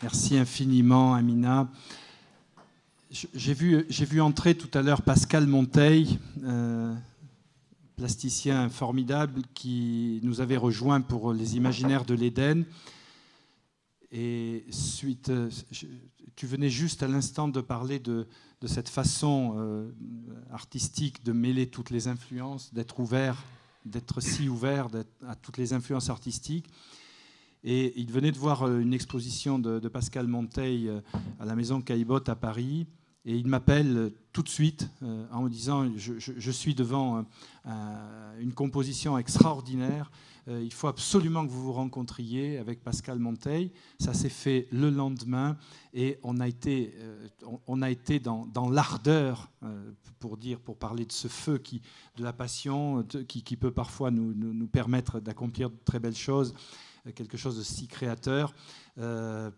Merci infiniment, Amina. J'ai vu entrer tout à l'heure Pascal Monteil, plasticien formidable, qui nous avait rejoint pour les Imaginaires de l'Éden. Et tu venais juste à l'instant de parler de cette façon artistique de mêler toutes les influences, d'être ouvert, d'être si ouvert à toutes les influences artistiques. Et il venait de voir une exposition de Pascal Monteil à la Maison Caillebotte à Paris. Et il m'appelle tout de suite en me disant je suis devant une composition extraordinaire. Il faut absolument que vous vous rencontriez avec Pascal Monteil. Ça s'est fait le lendemain et on a été dans l'ardeur, pour parler de ce feu, de la passion qui peut parfois nous permettre d'accomplir de très belles choses, quelque chose de si créateur.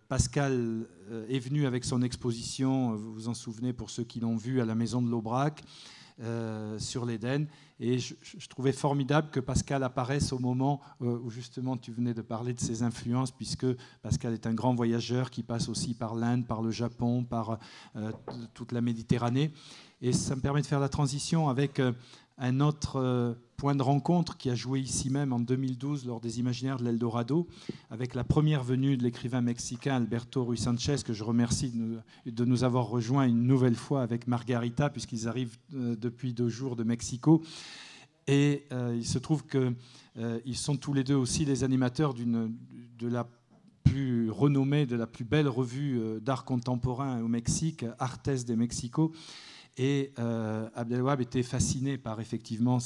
Pascal est venu avec son exposition, vous vous en souvenez pour ceux qui l'ont vu, à la Maison de l'Aubrac, sur l'Éden. Et je trouvais formidable que Pascal apparaisse au moment où justement tu venais de parler de ses influences, puisque Pascal est un grand voyageur qui passe aussi par l'Inde, par le Japon, par toute la Méditerranée. Et ça me permet de faire la transition avec un autre point de rencontre qui a joué ici même en 2012 lors des Imaginaires de l'Eldorado, avec la première venue de l'écrivain mexicain Alberto Ruiz Sanchez, que je remercie de nous avoir rejoints une nouvelle fois avec Margarita, puisqu'ils arrivent depuis 2 jours de Mexico. Et il se trouve qu'ils sont tous les deux aussi les animateurs de la plus renommée, de la plus belle revue d'art contemporain au Mexique, Artes de Mexico. Et Abdelwahab était fasciné par effectivement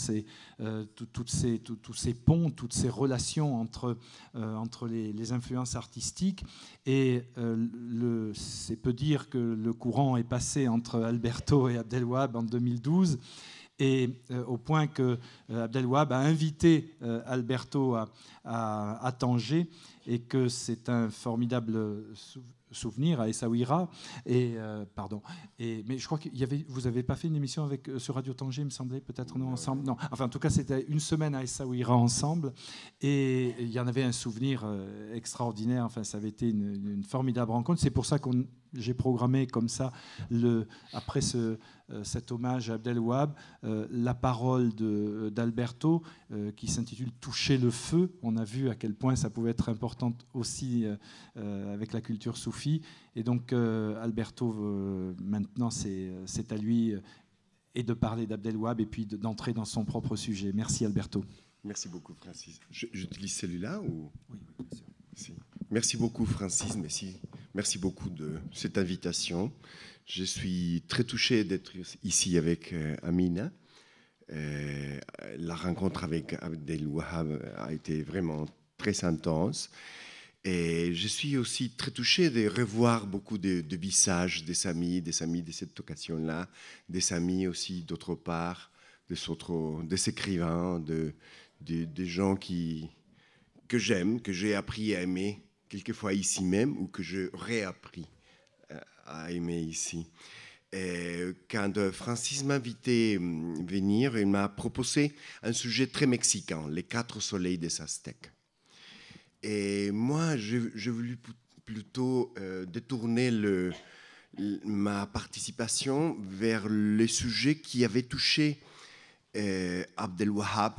tous ces ponts, toutes ces relations entre les influences artistiques. Et c'est peu dire que le courant est passé entre Alberto et Abdelwahab en 2012. Et au point que Abdelwahab a invité Alberto à Tanger, et que c'est un formidable souvenir à Essaouira. Mais je crois que vous n'avez pas fait une émission sur Radio Tanger, il me semblait, peut-être non, ensemble. Non. Enfin, en tout cas, c'était une semaine à Essaouira ensemble. Et il y en avait un souvenir extraordinaire. Enfin, ça avait été une formidable rencontre. C'est pour ça que j'ai programmé comme ça, après cet hommage à Abdelwahab, la parole d'Alberto qui s'intitule « Toucher le feu ». On a vu à quel point ça pouvait être important aussi avec la culture soufie. Et donc Alberto, maintenant, c'est à lui et de parler d'Abdelwahab et puis d'entrer dans son propre sujet. Merci Alberto. Merci beaucoup Francis. J'utilise celui-là ou... Oui, bien sûr. Si. Merci beaucoup Francis, merci beaucoup de cette invitation. Je suis très touché d'être ici avec Amina. La rencontre avec Abdelwahab a été vraiment très intense. Et je suis aussi très touché de revoir beaucoup de visages des amis de cette occasion-là, des amis aussi d'autre part, des écrivains, des gens que j'aime, que j'ai appris à aimer, quelquefois ici même, ou que j'ai réappris à aimer ici. Et quand Francis m'a invité à venir, il m'a proposé un sujet très mexicain, les 4 soleils des Aztèques. Et moi, j'ai voulu plutôt détourner ma participation vers les sujets qui avaient touché Abdelwahab,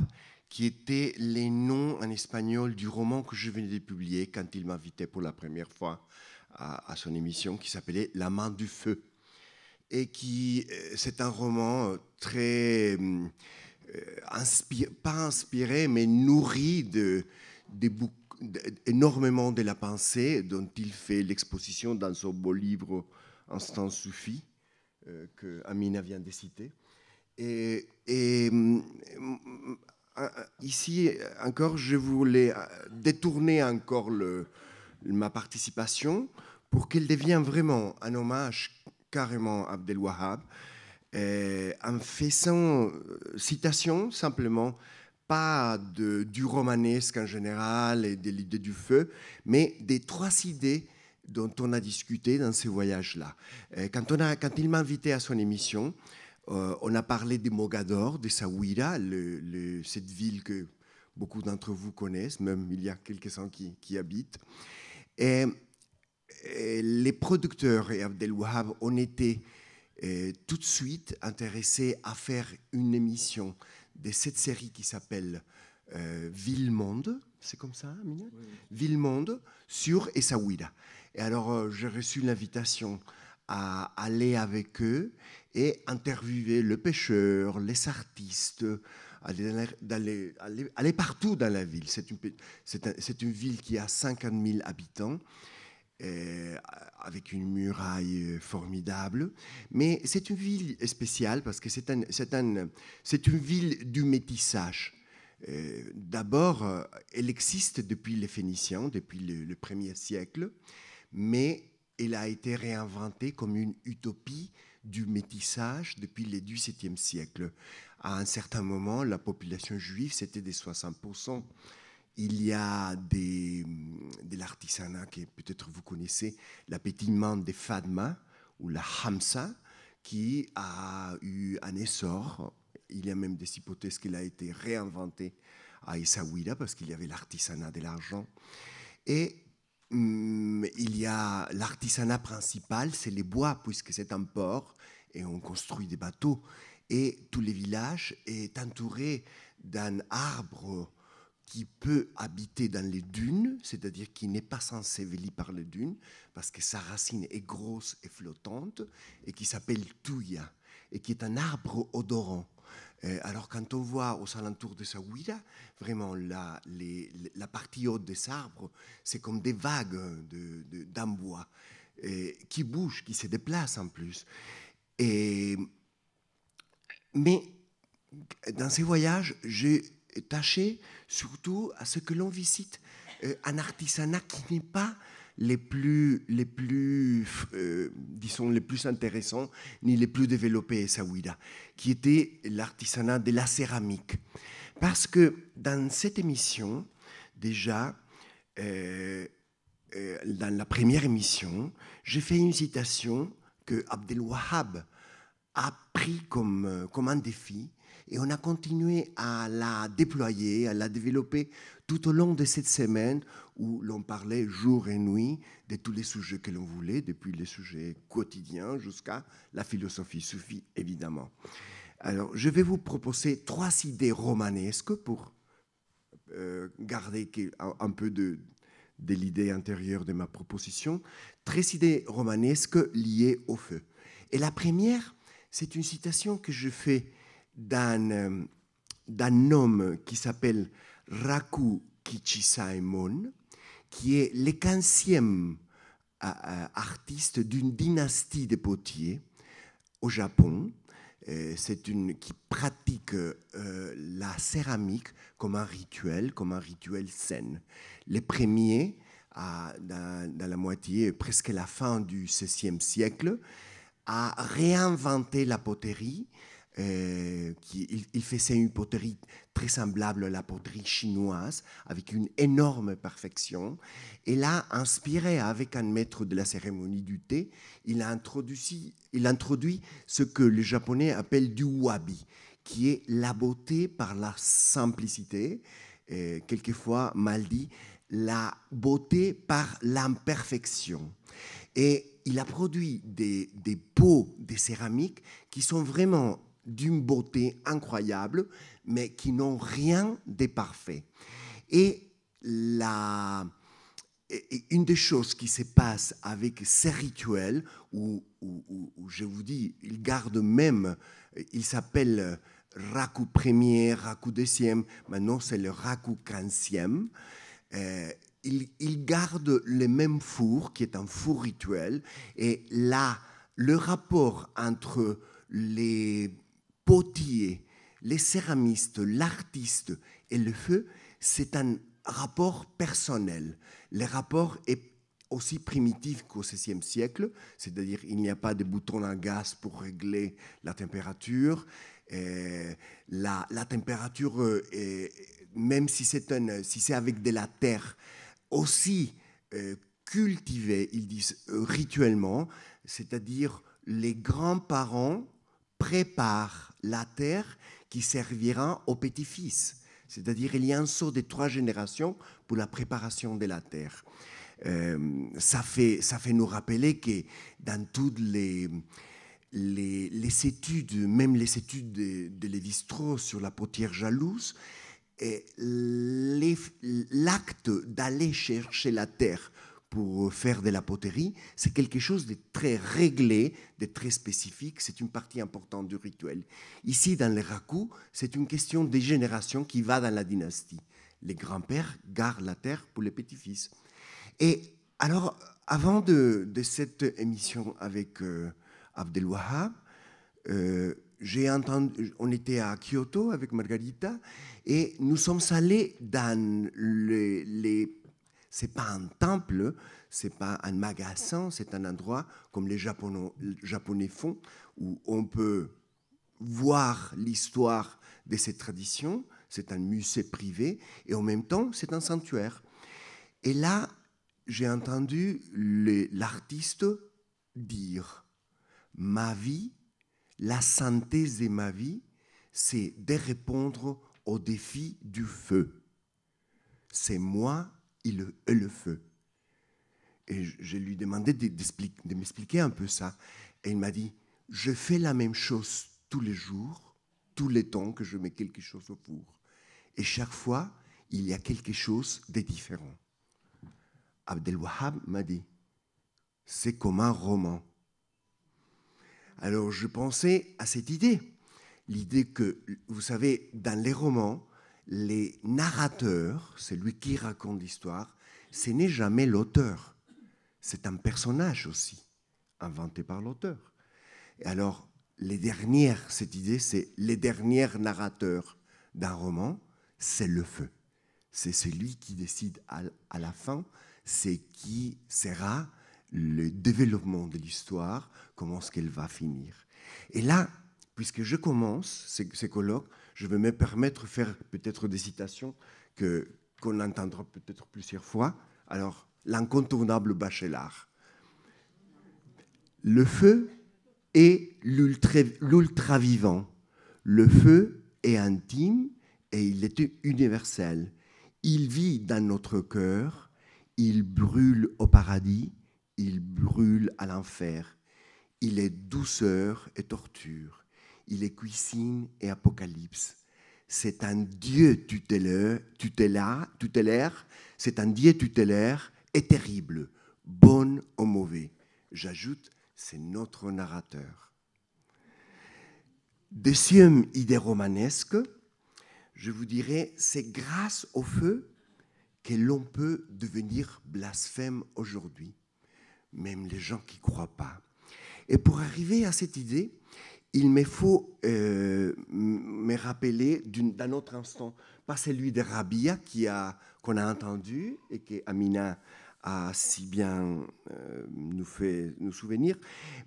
qui étaient les noms en espagnol du roman que je venais de publier quand il m'invitait pour la première fois à son émission, qui s'appelait La main du feu. Et c'est un roman très, pas inspiré, mais nourri énormément de la pensée dont il fait l'exposition dans son beau livre Instant Soufi, que Amina vient de citer. Et ici, encore, je voulais détourner encore ma participation pour qu'elle devienne vraiment un hommage carrément à Abdelwahab, en faisant citation simplement, pas du romanesque en général et de l'idée du feu, mais des 3 idées dont on a discuté dans ces voyages-là. Quand il m'a invité à son émission, on a parlé de Mogador, de Essaouira, cette ville que beaucoup d'entre vous connaissent, même il y a quelques-uns qui habitent. Et les producteurs et Abdelwahab ont été tout de suite intéressés à faire une émission de cette série qui s'appelle Ville-Monde, c'est comme ça, Amina? Oui. Ville-Monde sur Essaouira. Et alors, j'ai reçu l'invitation à aller avec eux et interviewer le pêcheur, les artistes, aller partout dans la ville. C'est une ville qui a 50 000 habitants, avec une muraille formidable. Mais c'est une ville spéciale parce que c'est une ville du métissage. D'abord, elle existe depuis les Phéniciens, depuis le 1er siècle, mais elle a été réinventée comme une utopie du métissage depuis le XVIIe siècle. À un certain moment, la population juive, c'était des 60%. Il y a de l'artisanat que peut-être vous connaissez, la pétillement des Fadma ou la Hamsa, qui a eu un essor. Il y a même des hypothèses qu'elle a été réinventée à Essaouira parce qu'il y avait l'artisanat de l'argent. Et il y a l'artisanat principal, c'est les bois, puisque c'est un port et on construit des bateaux. Et tout le village est entouré d'un arbre qui peut habiter dans les dunes, c'est-à-dire qui n'est pas enseveli par les dunes, parce que sa racine est grosse et flottante, et qui s'appelle Touya, et qui est un arbre odorant. Alors quand on voit aux alentours de Essaouira, vraiment la partie haute des arbres, c'est comme des vagues d'ambois qui bougent, qui se déplacent en plus. Mais dans ces voyages, j'ai tâché surtout à ce que l'on visite un artisanat qui n'est pas les plus intéressants ni les plus développés à Essaouira, qui était l'artisanat de la céramique. Parce que dans cette émission, déjà, dans la première émission, j'ai fait une citation que Abdelwahab a pris comme un défi, et on a continué à la déployer, à la développer tout au long de cette semaine où l'on parlait jour et nuit de tous les sujets que l'on voulait, depuis les sujets quotidiens jusqu'à la philosophie soufie, évidemment. Alors, je vais vous proposer 3 idées romanesques pour garder un peu de l'idée intérieure de ma proposition. 3 idées romanesques liées au feu. Et la première, c'est une citation que je fais d'un homme qui s'appelle Raku Kichisaemon, qui est le 15e artiste d'une dynastie de potiers au Japon. Qui pratique la céramique comme un rituel sain. Les premiers, dans la moitié, presque la fin du XVIe siècle, a réinventé la poterie. Il faisait une poterie très semblable à la poterie chinoise, avec une énorme perfection. Et là, inspiré avec un maître de la cérémonie du thé, il introduit ce que les Japonais appellent du wabi, qui est la beauté par la simplicité, quelquefois mal dit, la beauté par l'imperfection. Et il a produit des pots de céramique qui sont vraiment d'une beauté incroyable, mais qui n'ont rien de parfait. Et une des choses qui se passe avec ces rituels, où je vous dis, il garde même, il s'appelle Raku 1er, Raku 2e, maintenant c'est le Raku 15e, il garde le même four, qui est un four rituel, et là, le rapport entre les potiers, les céramistes, l'artiste et le feu, c'est un rapport personnel. Le rapport est aussi primitif qu'au XVIe siècle, c'est-à-dire il n'y a pas de bouton à gaz pour régler la température. La température, même si c'est avec de la terre, aussi cultivée, ils disent rituellement, c'est-à-dire les grands-parents préparent la terre qui servira aux petits-fils. C'est-à-dire il y a un saut de 3 générations pour la préparation de la terre. Ça fait nous rappeler que dans toutes les études, même les études de Lévi-Strauss sur la potière jalouse, l'acte d'aller chercher la terre pour faire de la poterie, c'est quelque chose de très réglé, de très spécifique, c'est une partie importante du rituel. Ici, dans les raku, c'est une question des générations qui va dans la dynastie. Les grands-pères gardent la terre pour les petits-fils. Et alors, avant de cette émission avec Abdelwahab, j'ai entendu, on était à Kyoto avec Margarita et nous sommes allés dans c'est pas un temple, c'est pas un magasin, c'est un endroit comme les Japonais font où on peut voir l'histoire de ces traditions. C'est un musée privé et en même temps c'est un sanctuaire. Et là, j'ai entendu l'artiste dire ma vie. La santé de ma vie, c'est de répondre au défi du feu. C'est moi et le feu. Et je lui ai demandé de m'expliquer un peu ça. Et il m'a dit, je fais la même chose tous les jours, tous les temps que je mets quelque chose au four. Et chaque fois, il y a quelque chose de différent. Abdelwahab m'a dit, c'est comme un roman. Alors je pensais à cette idée, l'idée que, vous savez, dans les romans, les narrateurs, c'est lui qui raconte l'histoire, ce n'est jamais l'auteur, c'est un personnage aussi, inventé par l'auteur. Et alors, cette idée, c'est les derniers narrateurs d'un roman, c'est le feu. C'est celui qui décide à la fin, c'est qui sera le développement de l'histoire, comment est-ce qu'elle va finir. Et là, puisque je commence ces colloques, je vais me permettre de faire peut-être des citations qu'on entendra peut-être plusieurs fois. Alors, l'incontournable Bachelard. Le feu est l'ultra-vivant. Le feu est intime et il est universel. Il vit dans notre cœur, il brûle au paradis, il brûle à l'enfer. Il est douceur et torture. Il est cuisine et apocalypse. C'est un Dieu tutélaire, c'est un Dieu tutélaire et terrible, bon ou mauvais. J'ajoute, c'est notre narrateur. Deuxième idée romanesque, je vous dirais, c'est grâce au feu que l'on peut devenir blasphème aujourd'hui, même les gens qui ne croient pas. Et pour arriver à cette idée, il me faut me rappeler d'un autre instant, pas celui de Rabia qu'on a entendu et que Amina a si bien nous fait nous souvenir,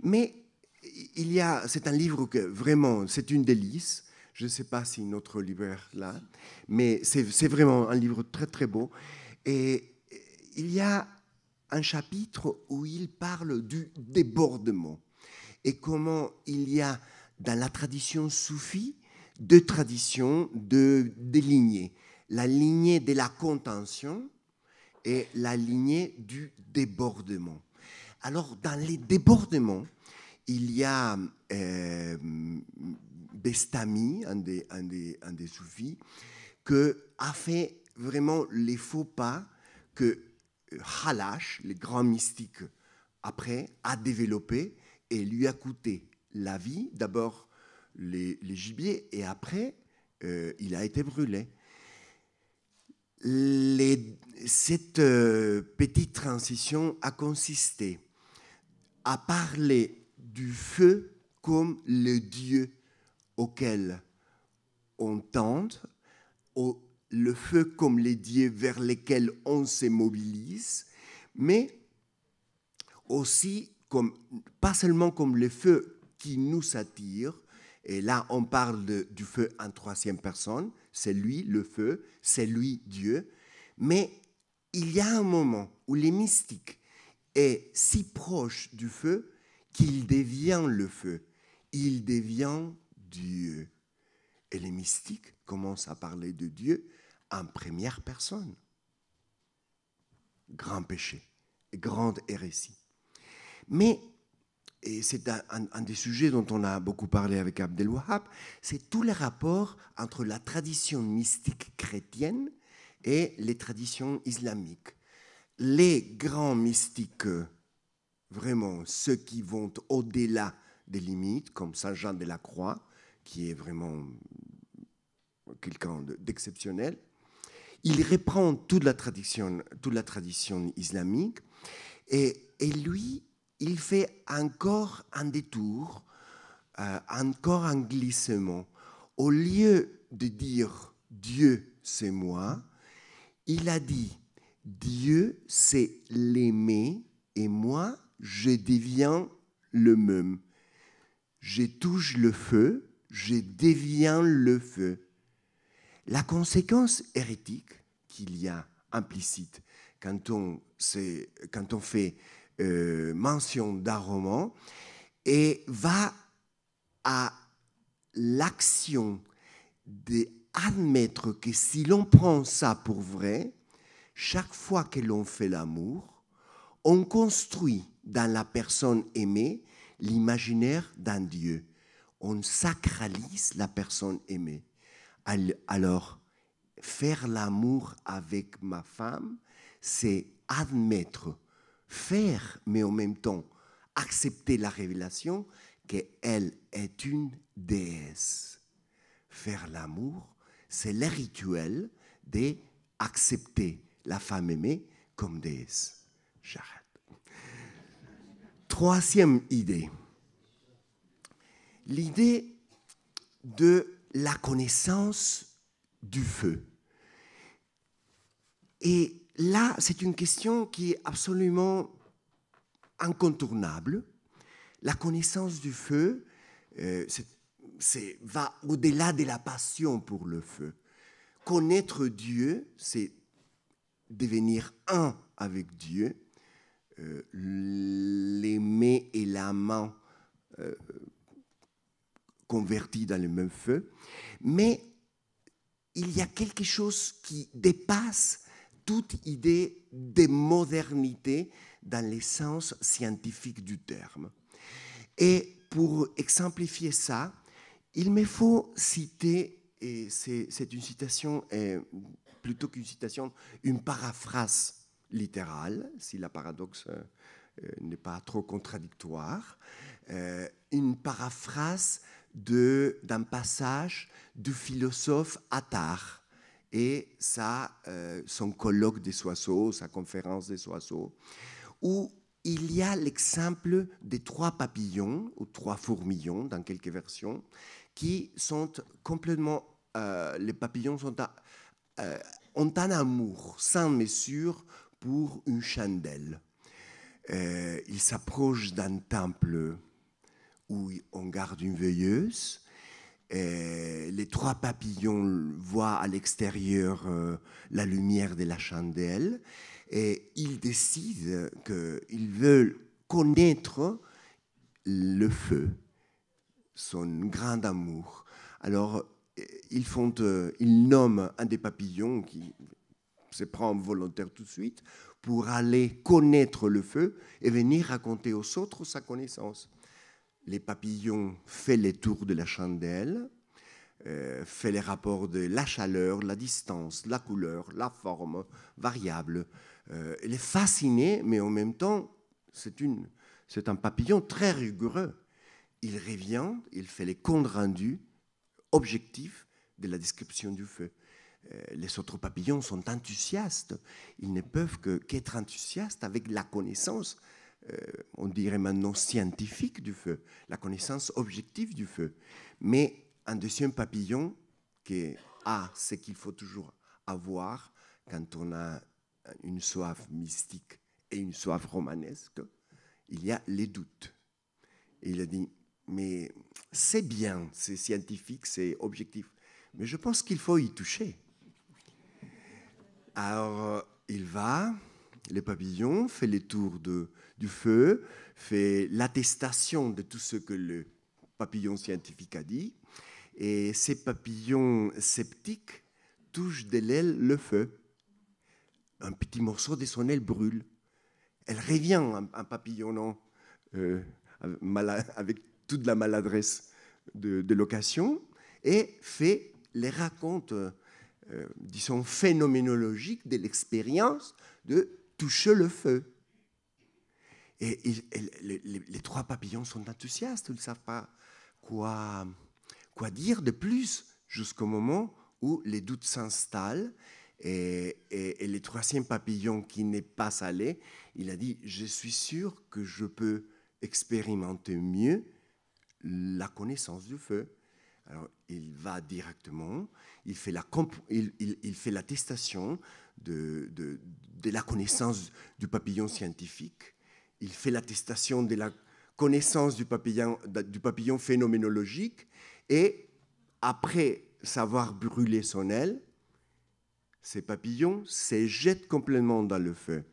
mais c'est un livre que vraiment, c'est une délice. Je ne sais pas si notre libraire là, mais c'est vraiment un livre très très beau. Et il y a un chapitre où il parle du débordement et comment il y a dans la tradition soufie deux traditions, des lignées. La lignée de la contention et la lignée du débordement. Alors, dans les débordements, il y a Bestami, un des soufis, qui a fait vraiment les faux pas que Halash, le grand mystique, après, a développé et lui a coûté la vie, d'abord les gibiers, et après, il a été brûlé. Cette petite transition a consisté à parler du feu comme le Dieu auquel on tente, le feu comme les dieux vers lesquels on se mobilise, mais aussi pas seulement comme le feu qui nous attire, et là on parle du feu en troisième personne, c'est lui le feu, c'est lui Dieu, mais il y a un moment où les mystiques est si proche du feu qu'il devient le feu, il devient Dieu. Et les mystiques commencent à parler de Dieu en première personne. Grand péché. grande hérésie. Mais, et c'est un des sujets dont on a beaucoup parlé avec Abdel Wahab, c'est tout le rapport entre la tradition mystique chrétienne et les traditions islamiques. Les grands mystiques, vraiment ceux qui vont au-delà des limites, comme Saint Jean de la Croix, qui est vraiment quelqu'un d'exceptionnel, il reprend toute la tradition islamique et lui, il fait encore un détour, encore un glissement. Au lieu de dire « Dieu, c'est moi », il a dit « Dieu, c'est l'aimer et moi, je deviens le même. Je touche le feu, je deviens le feu. » La conséquence hérétique qu'il y a implicite quand on fait mention d'un roman et va à l'action d'admettre que si l'on prend ça pour vrai, chaque fois que l'on fait l'amour, on construit dans la personne aimée l'imaginaire d'un Dieu. On sacralise la personne aimée. Alors, faire l'amour avec ma femme, c'est admettre, faire, mais en même temps accepter la révélation qu'elle est une déesse. Faire l'amour, c'est le rituel d'accepter la femme aimée comme déesse. J'arrête. Troisième idée. L'idée de la connaissance du feu. Et là, c'est une question qui est absolument incontournable. La connaissance du feu va au-delà de la passion pour le feu. Connaître Dieu, c'est devenir un avec Dieu, l'aimer et la main convertis dans le même feu. Mais il y a quelque chose qui dépasse toute idée de modernité dans le sens scientifique du terme. Et pour exemplifier ça, il me faut citer, et c'est une citation, plutôt qu'une citation, une paraphrase littérale, si la paradoxe n'est pas trop contradictoire, une paraphrase d'un passage du philosophe Attard et son colloque des oiseaux, sa conférence des oiseaux, où il y a l'exemple des 3 papillons, ou 3 fourmillons dans quelques versions, qui sont complètement... les papillons ont un amour sans mesure pour une chandelle. Ils s'approchent d'un temple où on garde une veilleuse. Les 3 papillons voient à l'extérieur la lumière de la chandelle et ils décident qu'ils veulent connaître le feu, son grand amour. Alors, ils nomment un des papillons qui se prend volontaire tout de suite pour aller connaître le feu et venir raconter aux autres sa connaissance. Les papillons font les tours de la chandelle, font les rapports de la chaleur, la distance, la couleur, la forme variable. Il est fasciné, mais en même temps, c'est un papillon très rigoureux. Il revient, il fait les comptes rendus objectifs de la description du feu. Les autres papillons sont enthousiastes. Ils ne peuvent qu'être enthousiastes avec la connaissance, on dirait maintenant scientifique du feu, la connaissance objective du feu. Mais un deuxième papillon qui a ce qu'il faut toujours avoir quand on a une soif mystique et une soif romanesque, il y a les doutes. Et il a dit, mais c'est bien, c'est scientifique, c'est objectif, mais je pense qu'il faut y toucher. Alors, il va, le papillon fait les tours du feu, fait l'attestation de tout ce que le papillon scientifique a dit, et ces papillons sceptiques touchent de l'aile le feu. Un petit morceau de son aile brûle. Elle revient en papillonnant avec toute la maladresse de l'occasion et les raconte, disons, phénoménologiques de l'expérience de toucher le feu. Et les trois papillons sont enthousiastes, ils ne savent pas quoi dire de plus, jusqu'au moment où les doutes s'installent. Et le troisième papillon qui n'est pas allé, il a dit « Je suis sûr que je peux expérimenter mieux la connaissance du feu ». Alors, il va directement, il fait l'attestation de la connaissance du papillon scientifique, il fait l'attestation de la connaissance du papillon phénoménologique, et après savoir brûler son aile, ces papillons se jettent complètement dans le feu.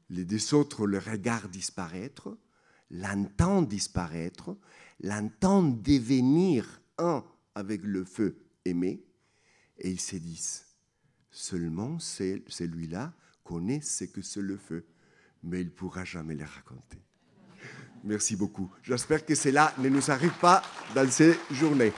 Les deux autres le regardent disparaître, l'entendent disparaître, l'entendent devenir un avec le feu aimé, et ils se disent, seulement celui-là connaît ce que c'est le feu, mais il ne pourra jamais le raconter. Merci beaucoup. J'espère que cela ne nous arrive pas dans ces journées.